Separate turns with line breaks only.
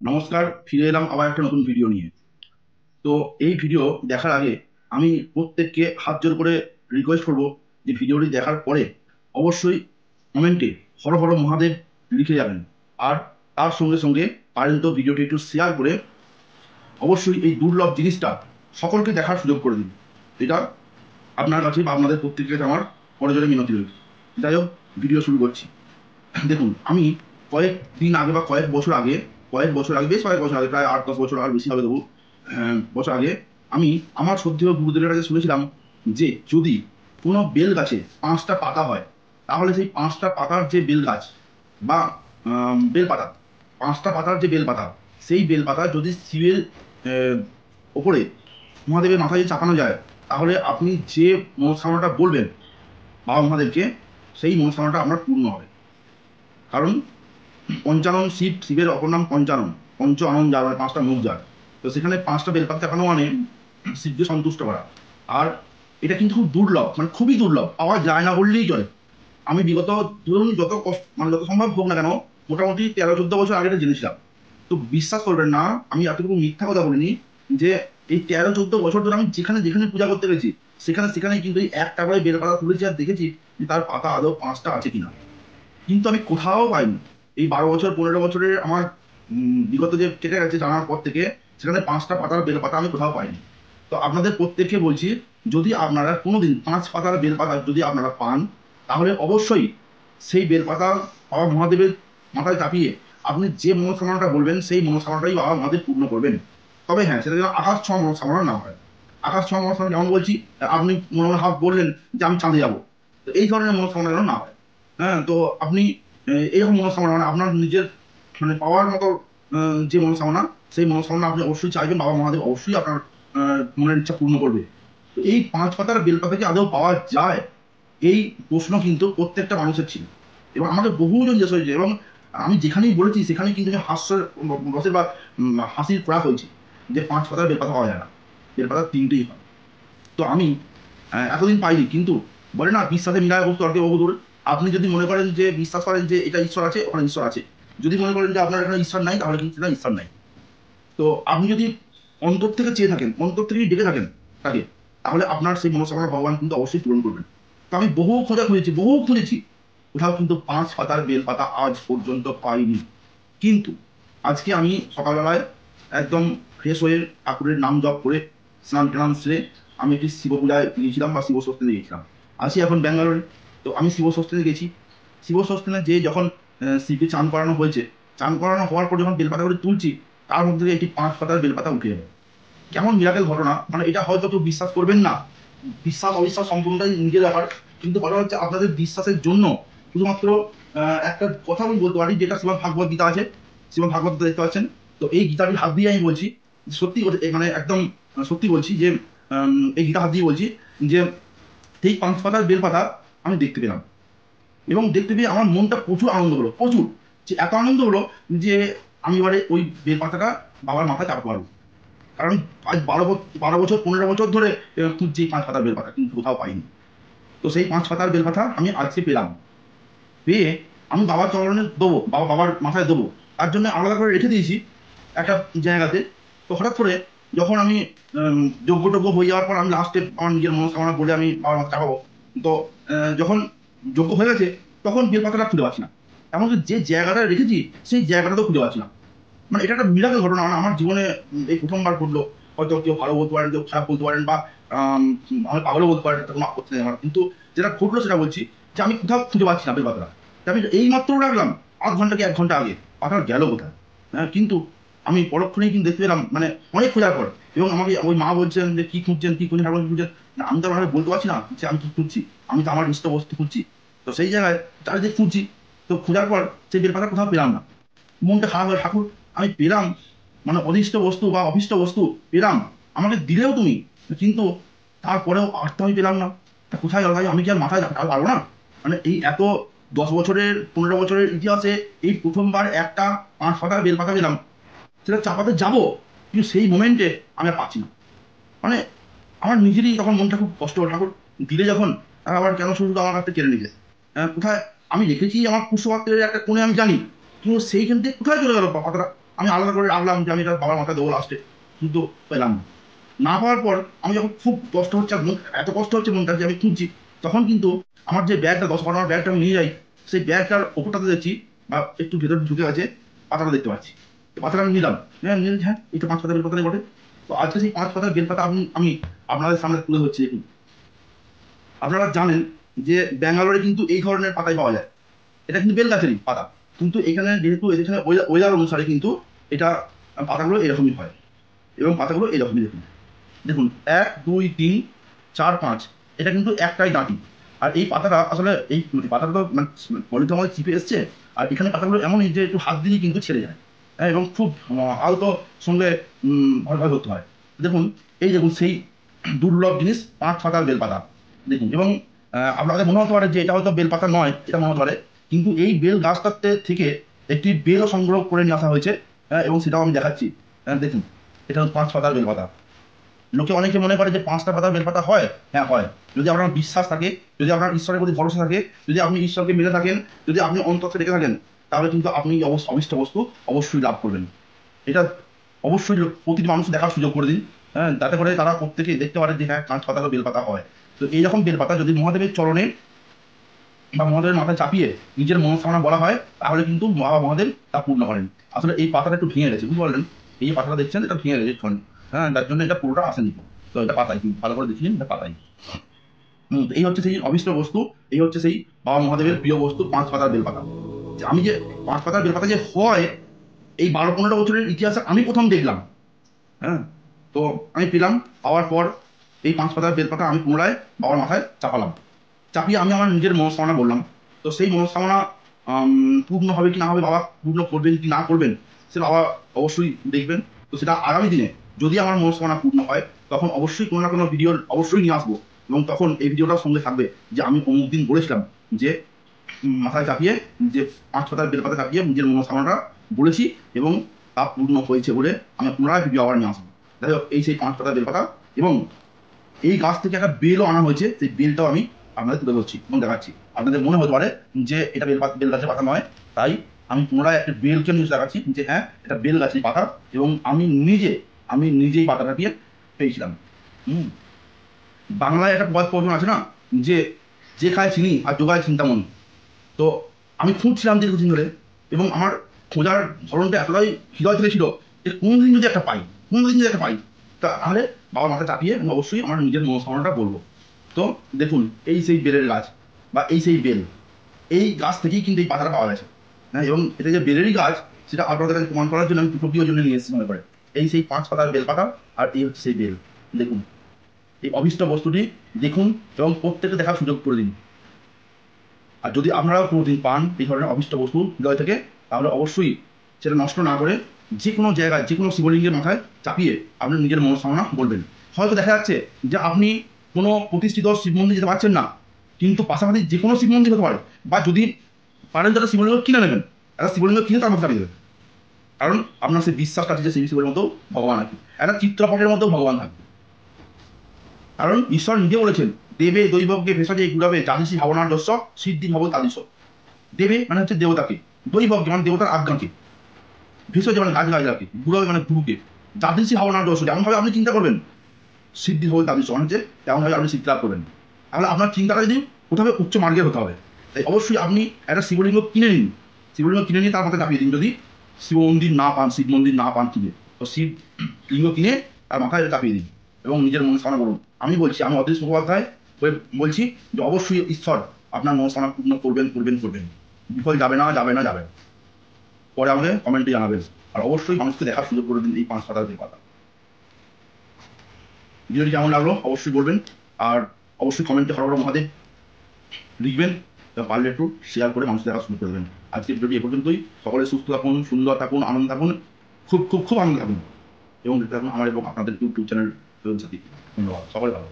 নমস্কার, ফিরে এলাম আবার একটা নতুন ভিডিও নিয়ে। তো এই ভিডিও দেখার আগে আমি প্রত্যেককে হাত জোর করে রিকোয়েস্ট করব যে ভিডিওটি দেখার পরে অবশ্যই কমেন্টে হর হর মহাদেব লিখে যাবেন। আর তার সঙ্গে সঙ্গে পারেন তো ভিডিওটি একটু শেয়ার করে অবশ্যই এই দুর্লভ জিনিসটা সকলকে দেখার সুযোগ করে দিন। এটা আপনার কাছে বা আপনাদের প্রত্যেকের কাছে আমার করজোরে মিনতি রইল। যাই হোক, ভিডিও শুরু করছি। দেখুন, আমি কয়েক দিন আগে বা কয়েক বছর আগে, বেশ কয়েক বছর আগে, প্রায় 8-10 বছর আর বেশি হবে তবু, বছর আগে আমি আমার শ্রদ্ধেয় গুরুদেবের কাছে শুনেছিলাম যে যদি কোনো বেল গাছে 5টা পাতা হয়, তাহলে সেই 5টা পাতার যে বেল গাছ বা বেলপাতা, 5টা পাতার যে বেলপাতা, সেই বেলপাতা যদি শিবের আহ, ওপরে মহাদেবের মাথায় যদি চাপানো যায়, তাহলে আপনি যে মনস্কামনাটা বলবেন বাবা মহাদেবকে, সেই মনস্কামনাটা আপনার পূর্ণ হবে। কারণ পঞ্চানন শিব, শিবের অপর নাম পঞ্চানন, পঞ্চ আনন যার মানে 5টা মুখ যার। তো সেখানে 5টা বেলপাতা চাপানো মানে শিবকে সন্তুষ্ট করা। আর এটা কিন্তু খুব দুর্লভ, মানে খুবই দুর্লভ, পাওয়া যায় না বললেই চলে। আমি বিগত, ধরুন যত কষ্ট মানে যত সম্ভব হোক না কেন, মোটামুটি 13-14 বছর আগে এটা জেনেছিলাম। তো বিশ্বাস করবেন না, আমি এতটুকু মিথ্যা কথা বলিনি যে এই 13-14 বছর ধরে আমি যেখানে যেখানে পূজা করতে গেছি, সেখানে সেখানে কিন্তু এই একটা করে বেলপাতা তুলেছি আর দেখেছি যে তার পাতা আদৌ 5টা আছে কিনা। কিন্তু আমি কোথাও পাইনি। এই 12 বছর 15 বছরের আমার বিগত যে কেটে গেছে জানার পর থেকে, সেখানে 5টা পাতার বেলপাতা আমি কোথাও পাইনি। তো আপনাদের প্রত্যেককে বলছি, যদি আপনারা কোনোদিন 5 পাতার বেলপাতা যদি আপনারা পান, তাহলে অবশ্যই সেই বেলপাতা বাবা মহাদেবের মাথায় চাপিয়ে আপনি যে মনস্কামনাটা বলবেন, সেই মনস্কামনাটাই বাবা মহাদেব পূর্ণ করবেন। তবে হ্যাঁ, সেটা যেন আকাশ ছোঁয়া মনস্কামনা না হয়। আকাশ ছোঁয়া মনস্কামনা যেমন বলছি, আপনি মনে মনে হাফ বললেন যে আমি চাঁদে যাবো, তো এই ধরনের মনস্কামনা যেন না হয়। হ্যাঁ, তো আপনি এরকম মনস্কামনা মানে আপনার নিজের মানে পাওয়ার মতো যে মনস্কামনা, সেই মনস্কামনা আপনি অবশ্যই চাইবেন, বাবা মহাদেব অবশ্যই আপনার মনের ইচ্ছা পূর্ণ করবে। তো এই 5 পাতার বেলপাতা কি আদৌ পাওয়া যায়, এই প্রশ্ন কিন্তু প্রত্যেকটা মানুষের ছিল। এবং আমাকে বহুজন জিজ্ঞেস হয়েছে, এবং আমি যেখানেই বলেছি সেখানেই কিন্তু আমি হাস্যের রসের বা হাসির প্রয়াস হয়েছি যে 5 পাতার বেলপাতা পাওয়া যায় না, বেলপাতা 3টেই হয়। তো আমি এতদিন পাইনি, কিন্তু বলে না বিশ্বাসে মিলায় বস্তু তর্কে বহুদূর। আপনি যদি মনে করেন যে বিশ্বাস করেন যে এটা ঈশ্বর আছে, ওখানে ঈশ্বর আছে। যদি মনে করেন যে আপনার এখানে ঈশ্বর নাই, তাহলে কিন্তু সেটা ঈশ্বর নাই। তো আপনি যদি অন্তর থেকে চেয়ে থাকেন, অন্তর থেকেই ডেকে থাকেন তাকে, তাহলে আপনার সেই মনস্কামনা ভগবান কিন্তু অবশ্যই পূরণ করবেন। তো আমি বহু খোঁজা খুঁজেছি, বহু খুঁজেছি, কোথাও কিন্তু 5 পাতার বেলপাতা আজ পর্যন্ত পাইনি। কিন্তু আজকে আমি সকালবেলায় একদম ফ্রেশ হয়ে ঠাকুরের নাম জপ করে স্নান টান সেরে আমি একটি শিব পূজায় গিয়েছিলাম বা শিব সস্তেনে গিয়েছিলাম। আছি এখন ব্যাঙ্গালোরে। তো আমি শিব সস্তেনে গেছি। শিব সস্তেনে যে যখন শিবকে চান করানো হয়েছে, চান করানো হওয়ার পর যখন বেলপাতাগুলি তুলছি, তার মধ্যে থেকে একটি 5 পাতার বেলপাতা উঠে যাবে। কেমন মিরাকেল ঘটনা, মানে এটা হয়তো কেউ বিশ্বাস করবেন না। বিশ্বাস অবিশ্বাস সম্পূর্ণটাই নিজের ব্যাপার। কিন্তু কথা হচ্ছে, আপনাদের বিশ্বাসের জন্য শুধুমাত্র একটা কথা আমি বলতে পারি, যেটা শ্রীমদ ভাগবত গীতা আছে, শ্রীমদ ভাগবত গীতা দেখতে পাচ্ছেন। তো এই গীতাটির হাত দিয়ে আমি বলছি, সত্যি মানে একদম সত্যি বলছি যে এই গীতা হাত দিয়ে বলছি যে সেই 5 পাতার বেলপাতা আমি দেখতে পেলাম। এবং দেখতে পেয়ে আমার মনটা প্রচুর আনন্দ হলো, প্রচুর। যে এত আনন্দ হলো যে আমি এবারে ওই বেলপাতাটা বাবার মাথায় চাপাতে পারবো। কারণ আজ 12 বছর 15 বছর ধরে খুঁজছি 5 পাতার বেলপাতা, কিন্তু কোথাও পাইনি। তো সেই 5 পাতার বেলপাতা আমি আজকে পেলাম। পেয়ে আমি বাবার চরণে দেবো, বাবার মাথায় দেবো, তার জন্য আলাদা করে রেখে দিয়েছি একটা জায়গাতে। তো হঠাৎ করে যখন আমি যজ্ঞ টজ্ঞ হয়ে যাওয়ার পর আমি লাস্টে আমার নিজের মনস্কামনা বলে আমি বাবার মাথা চাপাবো। তো যখন যজ্ঞ হয়ে গেছে, তখন বেলপাতাটা খুঁজে পাচ্ছি না। এমনকি যে জায়গাটা রেখেছি, সেই জায়গাটাতেও খুঁজে পাচ্ছি না। মানে এটা একটা মিরাকেল ঘটনা, মানে আমার জীবনে এই প্রথমবার ঘটলো। হয়তো কেউ ভালো বলতে পারেন, কেউ খারাপ বলতে পারেন, বা আমি পাগলও বলতে পারেন, কোনো আপত্তি নেই আমার। কিন্তু যেটা ঘটলো সেটা বলছি, যে আমি কোথাও খুঁজে পাচ্ছি না বেলপাতাটা। আমি এই মাত্র রাখলাম, আধ ঘন্টা কি 1 ঘন্টা আগে, পাতাটা গেল কোথায়? হ্যাঁ, কিন্তু আমি পরক্ষণেই কিন্তু দেখতে পেলাম, মানে অনেক খোঁজার পর। এবং আমাকে ওই মা বলছেন যে কি খুঁজছেন, কি খুঁজছেন, ঠাকুর কি খুঁজছেন। না, আমি তো আমার বলতে পারছি না যে আমি কি খুঁজছি। আমি তো আমার ইষ্ট বস্তু খুঁজছি। তো সেই জায়গায় চারিদিকে খুঁজছি। তো খোঁজার পর সেই বেলপাতা কোথাও পেলাম না। মনটা খারাপ হয়, ঠাকুর আমি পেলাম, মানে অদৃষ্ট বস্তু বা অভীষ্ট বস্তু পেলাম, আমাকে দিলেও তুমি, কিন্তু তারপরেও অর্থ আমি পেলাম না। তা কোথায় গেল ভাই? আমি কি আর মাথায় রাখতে পারবো না? মানে এই এত 10 বছরের 15 বছরের ইতিহাসে এই প্রথমবার একটা 5 পাতার বেলপাতা পেলাম, সেটা চাপাতে যাবো, কিন্তু সেই মোমেন্টে আমি আর পাচ্ছি না। মানে আমার নিজেরই তখন মনটা খুব কষ্ট হলো, ঠাকুর দিলে যখন, তারা আবার কেন শুধু শুধু আমার কাছ থেকে কেড়ে নিলে? কোথায় আমি রেখেছি আমার পুষ্পপাত্রের একটা কোণে, আমি জানি, কিন্তু সেইখান থেকে কোথায় চলে গেল পাতাটা? আমি আলাদা করে রাখলাম যে আমি এটা বাবার মাথায় দেবো লাস্টে, কিন্তু পেলাম না। না পাওয়ার পর আমি যখন খুব কষ্ট হচ্ছে, এত কষ্ট হচ্ছে মনটা যে আমি খুঁজছি, তখন কিন্তু আমার যে ব্যাগটা 10-12 ব্যাগটা আমি নিয়ে যাই, সেই ব্যাগটার ওপরটাতে দেখছি বা একটু ভেতরে ঢুকে আছে পাতাটা দেখতে পাচ্ছি। পাতাটা আমি নিলাম, হ্যাঁ এই তো 5 পাতা বেলপাতাই বটে। তো আজকে সেই 5 পাতার বেলপাতা আমি আপনাদের সামনে তুলে ধরছি। দেখুন, আপনারা জানেন যে ব্যাঙ্গালোরে কিন্তু এই ধরনের পাতাই পাওয়া যায়, এটা কিন্তু বেল গাছেরই পাতা, কিন্তু এখানে যেহেতু এখানে ওয়েদার অনুসারে কিন্তু এটা পাতাগুলো এরকমই হয়, এবং পাতাগুলো এরকমই। দেখুন দেখুন 1 2 3 4 5, এটা কিন্তু একটাই ডাঁটি। আর এই পাতাটা আসলে এই পাতাটা তো মানে পলিতে আমাদের চিপে এসছে, আর এখানে পাতাগুলো এমনই যে একটু হাত দিলেই কিন্তু ছেড়ে যায়, হ্যাঁ, এবং খুব আলতো সঙ্গে ভয় ভয় করতে হয়। দেখুন, এই দেখুন সেই দুর্লভ জিনিস 5 পাতার বেলপাতা। দেখুন, এবং আপনাদের মনে হতে পারে যে এটা হয়তো বেলপাতা নয়, এটা মনে হতে পারে, কিন্তু এই বেল গাছটাতে থেকে একটি বেলও সংগ্রহ করে নিয়ে আসা হয়েছে, এবং সেটাও আমি দেখাচ্ছি। দেখুন, এটা হচ্ছে 5 পাতার বেলপাতা। লোকে অনেকে মনে করে যে 5টা পাতার বেলপাতা হয়, হ্যাঁ হয়, যদি আপনার বিশ্বাস থাকে, যদি আপনার ঈশ্বরের প্রতি ভরসা থাকে, যদি আপনি ঈশ্বরকে মেনে থাকেন, যদি আপনি অন্তরকে রেখে থাকেন, তাহলে কিন্তু আপনি অবিষ্ট বস্তু অবশ্যই লাভ করবেন। এটা অবশ্যই প্রতিটি মানুষ দেখার সুযোগ করে দিন, হ্যাঁ, যাতে করে তারা প্রত্যেকেই দেখতে পারে যে হ্যাঁ 5 পাতারও বেলপাতা হয়। তো এইরকম বেলপাতা যদি মহাদেবের চরণে বা মহাদেবের মাথায় চাপিয়ে নিজের মনস্কামনা বলা হয়, তাহলে কিন্তু বাবা মহাদেব তা পূর্ণ করেন। আসলে এই পাতাটা একটু ভেঙে গেছে, বুঝতে পারলেন? এই যে পাতাটা দেখছেন, এটা ভেঙে গেছে, হ্যাঁ, যার জন্য এটা পুরোটা আসেনি। তো এটা পাতাই, ভালো করে দেখিলেন, এটা পাতাই। এই হচ্ছে সেই অবিষ্ট বস্তু, এই হচ্ছে সেই বাবা মহাদেবের প্রিয় বস্তু, 5 পাতার বেলপাতা। আমি যে 5 পাতার বেলপাতা যে হয়, এই 12-15 বছরের ইতিহাসে আমি প্রথম দেখলাম। হ্যাঁ, তো আমি পেলাম, পাওয়ার পর এই 5 পাতার বেলপাতা আমি পুনরায় বাবার মাথায় চাপালাম। চাপিয়ে আমি আমার নিজের মনস্কামনা বললাম। তো সেই মনস্কামনা পূর্ণ হবে কি না হবে, বাবা পূর্ণ করবেন কি না করবেন, সে বাবা অবশ্যই দেখবেন। তো সেটা আগামী দিনে যদি আমার মনস্কামনা পূর্ণ হয়, তখন অবশ্যই কোনো না কোনো ভিডিও অবশ্যই নিয়ে আসবো, এবং তখন এই ভিডিওটার সঙ্গে থাকবে যে আমি অমুক দিন বলেছিলাম যে মাথায় চাপিয়ে, যে 5 পাতার বেলপাতা চাপিয়ে নিজের মনস্কামনাটা বলেছি, এবং তা পূর্ণ হয়েছে বলে আমি পুনরায় ভিডিও আবার নিয়ে আসবো। যাই হোক, এই সেই 5 পাতার বেলপাতা, এবং এই গাছ থেকে একটা বেলও আনা হয়েছে, সেই বেলটাও আমি আপনাদের তুলে ধরছি এবং দেখাচ্ছি। আপনাদের মনে হতে পারে যে এটা বেল গাছের পাতা নয়, তাই আমি পুনরায় একটা বেলকে নিউজ দেখাচ্ছি যে হ্যাঁ এটা বেল গাছের পাতা, এবং আমি নিজেই পাতাটা দিয়ে পেয়েছিলাম। বাংলায় একটা প্রবাদ আছে না, যে যে খায় চিনি আর জোগায় চিন্তামণি। তো আমি খুঁজছিলাম দীর্ঘদিন ধরে, এবং আমার খোঁজার ধরনটা এতটাই হৃদয় থেকে ছিল যে কোনদিন যদি একটা পাই, তাহলে বাবার মাথায় চাপিয়ে আমি অবশ্যই আমার নিজের মনস্কামনাটা বলবো। তো দেখুন, এই সেই বেলের গাছ বা এই সেই বেল, এই গাছ থেকেই কিন্তু এই পাতাটা পাওয়া গেছে, হ্যাঁ, এবং এটা যে বেলেরই গাছ সেটা আপনাদের কাছে প্রমাণ করার জন্য আমি দুটো জন্য নিয়ে এসেছি মনে করে। এই সেই 5 পাতার বেল পাতা, আর এই হচ্ছে সেই বেল। দেখুন, এই অভীষ্ট বস্তুটি দেখুন, এবং প্রত্যেকে দেখার সুযোগ করে দিন। আর যদি আপনারাও কোনোদিন পান এই ধরনের অভীষ্ট বস্তু হৃদয় থেকে, তাহলে অবশ্যই সেটা নষ্ট না করে যে কোনো জায়গায়, যে কোনো শিবলিঙ্গের মাথায় চাপিয়ে আপনি নিজের মনস্কামনা বলবেন। হয়তো দেখা যাচ্ছে যে আপনি কোনো প্রতিষ্ঠিত শিব মন্দির যেতে পারছেন না, কিন্তু পাশাপাশি যে কোনো শিব মন্দির হতে পারে, বা যদি পারেন তারা শিবলিঙ্গ কিনে নেবেন, একটা শিবলিঙ্গ কিনে তার মধ্যে চাপিয়ে দেবেন। কারণ আপনার সেই বিশ্বাসটা আছে যে সেই শিবের মতো ভগবান আছে, একটা চিত্রপটের মতো ভগবান থাকবে। কারণ ঈশ্বর নিজে বলেছেন, দেবে দৈবজ্ঞে ভেষজে গুড়াবে যাদিসি ভাবনার দস্য সিদ্ধি ভব তাদিস। দেবে মানে হচ্ছে দেবতাকে, দৈবজ্ঞে মানে দেবতার আজ্ঞাকে, ভেষজে মানে গাছগাছাকে, গুড়াবে মানে গুরুকে, যাদিসি ভাবনার দস্য যেমনভাবে আপনি চিন্তা করবেন, সিদ্ধি ভব তাদিস মানে হচ্ছে তেমনভাবে আপনি সিদ্ধি লাভ করবেন। তাহলে আপনার চিন্তাটা যদি কোথাও উচ্চ মার্গের হতে হবে, তাই অবশ্যই আপনি একটা শিবলিঙ্গ কিনে নিন, শিবলিঙ্গ কিনে নিয়ে তার মাথায় চাপিয়ে দিন। যদি শিব মন্দির না পান, শিব মন্দির না পান কিনে, তো শিব লিঙ্গ কিনে তার মাথায় চাপিয়ে দিন এবং নিজের মনস্কামনা বলুন। আমি বলছি, আমি অদৃশ্য মুখোপাধ্যায় বলছি যে অবশ্যই ঈশ্বর আপনার মনস্কামনা পূর্ণ করবেন। বিফল যাবে না। পরে আমাকে কমেন্টে জানাবেন, আর অবশ্যই মানুষকে দেখার সুযোগ করে দিন এই 5 পাতার বেলপাতা। ভিডিওটি কেমন লাগলো অবশ্যই বলবেন, আর অবশ্যই কমেন্টে হর হর মহাদেব লিখবেন, পারলে একটু শেয়ার করে মানুষ দেখার সুযোগ করে দেবেন। আজকের ভিডিওটি এ পর্যন্তই। সকলে সুস্থ থাকুন, সুন্দর থাকুন, আনন্দ থাকুন, খুব আনন্দ থাকুন, এবং দেখতে থাকুন আমার এবং আপনাদের ইউটিউব চ্যানেল সাথী। ধন্যবাদ, সকলে ভালো।